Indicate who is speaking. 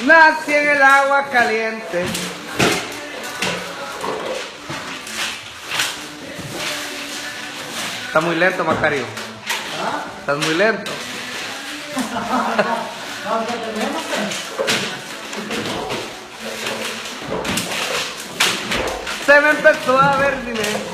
Speaker 1: Nací en el agua caliente. Está muy lento, Macario.
Speaker 2: ¿Ah?
Speaker 1: Estás muy lento. Se me empezó a ver, dime.